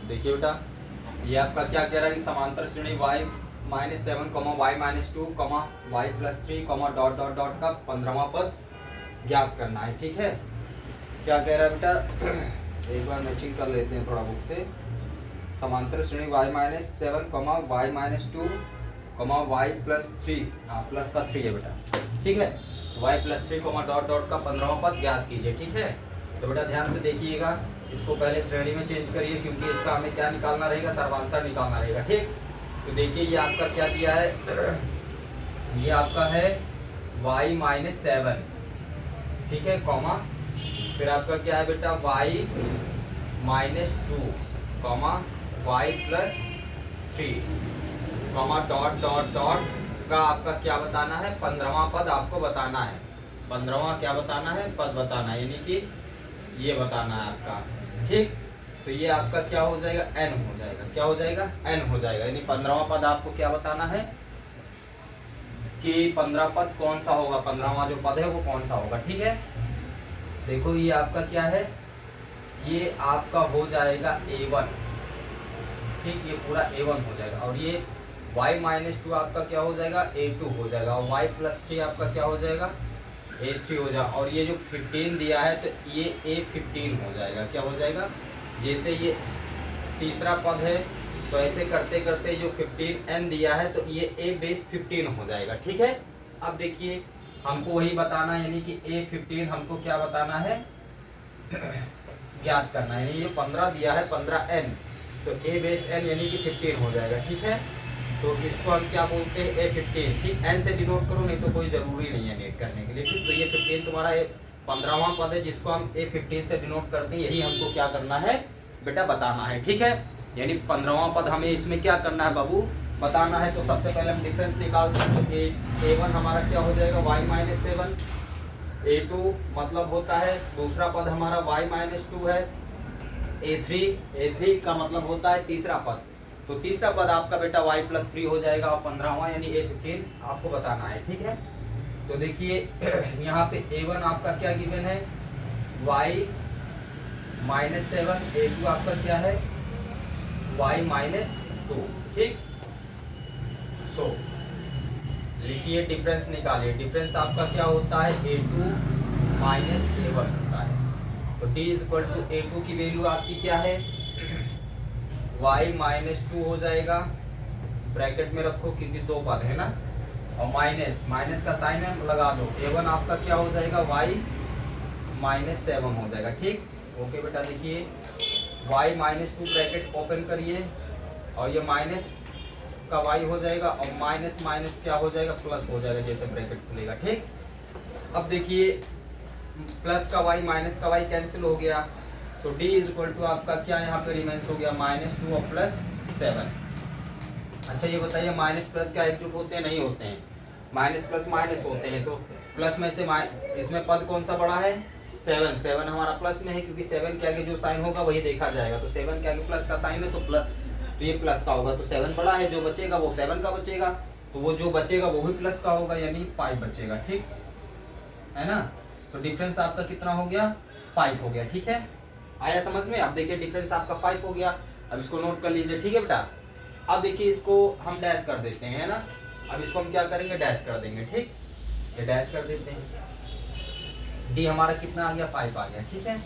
देखिए बेटा, ये आपका क्या कह रहा है कि समांतर श्रेणी y-7, y-2, y+3, dot dot dot का 15वां पद ज्ञात करना है। ठीक है, क्या कह रहा है बेटा, एक बार मैचिंग कर लेते हैं थोड़ा बुक से। समांतर श्रेणी y-7, y-2, y+3, प्लस का 3 है बेटा। ठीक है, y+3, डॉट डॉट का 15वां पद ज्ञात कीजिए। ठीक है, तो बेटा ध्यान से देखिएगा, इसको पहले श्रेणी में चेंज करिए क्योंकि इसका हमें क्या निकालना रहेगा, सर्वांतर निकालना रहेगा। ठीक, तो देखिए ये आपका क्या दिया है, ये आपका है y-7, ठीक है, कॉमा, फिर आपका क्या है बेटा y-2, y+3, dot dot dot का आपका क्या बताना है, 15वां पद आपको बताना है। 15वां क्या बताना है, पद बताना है, यानी कि ये बताना है आपका। ठीक, तो ये आपका क्या हो जाएगा, n हो जाएगा। क्या हो जाएगा, n हो जाएगा, यानी 15वां पद आपको क्या बताना है कि 15 पद कौन सा होगा, 15वां जो पद है वो कौन सा होगा। ठीक है, देखो ये आपका क्या है, ये आपका हो जाएगा a1। ठीक, ये पूरा a1 हो जाएगा, और ये y-2 आपका क्या हो जाएगा, a2 हो जाएगा, और y+3 आपका क्या हो जाएगा, a3 हो जाएगा, और ये जो 15 दिया है तो ये a15 हो जाएगा। क्या हो जाएगा, जैसे ये तीसरा पद है तो ऐसे करते करते जो 15n दिया है तो ये a15 हो जाएगा। ठीक है, अब देखिए हमको वही बताना है, यानी कि a15 हमको क्या बताना है, ज्ञात करना है। ये 15 दिया है, 15n, तो a(n) यानी कि 15 हो जाएगा। ठीक है, तो इसको हम क्या बोलते हैं, a15। ठीक, n से डिनोट करो, नहीं तो कोई जरूरी नहीं है नेट करने के लिए। ठीक, तो ये 15 तुम्हारा 15वां पद है जिसको हम a15 से डिनोट करते हैं, यही हमको क्या करना है बेटा, बताना है। ठीक है, यानी 15वां पद हमें इसमें क्या करना है बाबू, बताना है। तो सबसे पहले हम डिफरेंस निकालते हैं, तो a1 हमारा क्या हो जाएगा, y-7, a2 मतलब होता है दूसरा पद हमारा y-2 है, a3 का मतलब होता है तीसरा पद, तो तीसरा पद आपका बेटा y+3 हो जाएगा, और 15वां यानी a15 आपको बताना है। ठीक है, तो देखिए यहाँ पे a1 आपका क्या गिवन है, y-7, a2 आपका क्या है, y-2। ठीक, सो लिखिए डिफरेंस निकालिए, डिफरेंस आपका क्या होता है, a2 माइनस a1 होता है। तो d इक्वल टू a2 की वैल्यू आपकी क्या है, y-2 हो जाएगा, ब्रैकेट में रखो क्योंकि दो पद है ना, और माइनस का साइन है लगा दो, a1 आपका क्या हो जाएगा, y-7 हो जाएगा। ठीक, ओके बेटा, देखिए y-2 ब्रैकेट ओपन करिए, और ये माइनस का y हो जाएगा, और माइनस माइनस क्या हो जाएगा, प्लस हो जाएगा जैसे ब्रैकेट खुलेगा। ठीक, अब देखिए प्लस का y माइनस का y कैंसिल हो गया, तो d इक्वल टू आपका क्या यहाँ पे रिमेंस हो गया, -2 और +7। अच्छा ये बताइए, माइनस प्लस क्या एकजुट होते हैं, नहीं होते हैं, माइनस प्लस माइनस होते हैं। तो प्लस में से इसमें पद कौन सा बड़ा है, 7 हमारा प्लस में है, क्योंकि 7 के आगे जो साइन होगा वही देखा जाएगा। तो 7 के आगे प्लस का साइन है, तो ये प्लस का होगा, तो 7 बड़ा है, जो बचेगा वो 7 का बचेगा, तो वो जो बचेगा वो भी प्लस का होगा, यानी 5 बचेगा। ठीक है ना, तो डिफरेंस आपका कितना हो गया, 5 हो गया। ठीक है, आया समझ में। अब देखिए डिफरेंस आपका 5 हो गया, अब इसको नोट कर लीजिए। ठीक है बेटा, अब देखिए इसको हम डैश कर देते हैं, है ना, अब इसको हम क्या करेंगे, डैश कर देंगे। ठीक, ये डैश कर देते हैं, डी हमारा कितना आ गया, 5 आ गया। ठीक है,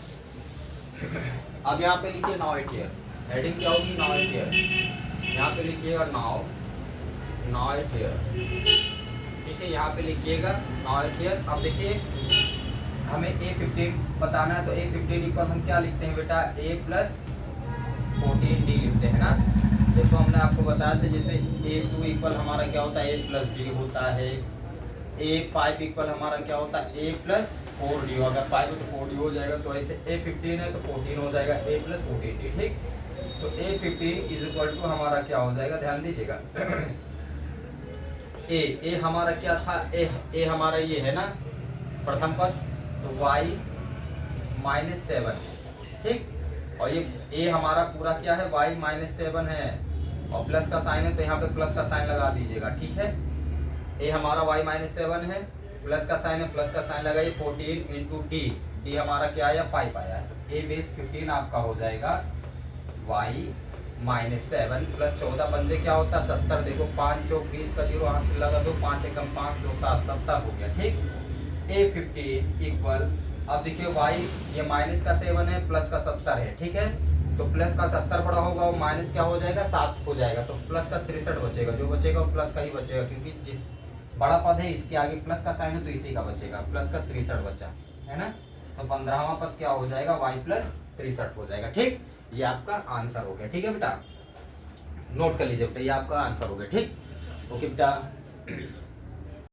अब यहाँ पे लिखिए नाउ इट हियर, हेडिंग क्या होगी, नाउ इट हियर, यहाँ पे लिखिएगा नाउ इट हियर। ठीक है, यहाँ पे लिखिएगा नाउ इट हियर। अब देखिए हमें a15 बताना है, तो a15 इक्वल हम क्या लिखते हैं बेटा, a+14d लिखते हैं ना। देखो हमने आपको बताया था, जैसे a2 इक्वल हमारा क्या होता है, a+d होता है, a5 इक्वल हमारा क्या होता है, a+4d, अगर 5 है तो 4d हो जाएगा, तो ऐसे a15 है तो 14 हो जाएगा, a+14d। ठीक, तो a15 इज इक्वल टू हमारा क्या हो जाएगा, ध्यान दीजिएगा, a हमारा क्या था, a हमारा ये है ना प्रथम पद, तो y-7। ठीक, और ये a हमारा पूरा क्या है, y-7 है, और प्लस का साइन है तो यहाँ पे प्लस का साइन लगा दीजिएगा। ठीक है, a हमारा y-7 है, प्लस का साइन है, प्लस का साइन लगाइए, 14 इंटू d हमारा क्या आया, 5 आया, तो a बेस 15 आपका हो जाएगा वाई -7 प्लस 14 पंजे क्या होता है 70। देखो 5 चौक 20 का 0 यहाँ से लगा दो, 5 एकम 5 2 7 70 हो गया। ठीक, A50 इक्वल, अब देखिए वाई ये माइनस का 7 है प्लस का 70 है। ठीक है, तो प्लस का 70 बड़ा होगा वो माइनस क्या हो जाएगा 7 हो जाएगा, तो प्लस का 63 बचेगा। जो बचेगा वो प्लस का ही बचेगा, क्योंकि जिस बड़ा पद है इसके आगे प्लस का साइन है तो इसी का बचेगा। प्लस का 63 बचा है ना, तो 15वां पद क्या हो जाएगा y प्लस 63 हो जाएगा। ठीक, ये आपका आंसर हो गया। ठीक है बेटा, नोट कर लीजिए बेटा, ये आपका आंसर हो गया। ठीक, ओके बेटा।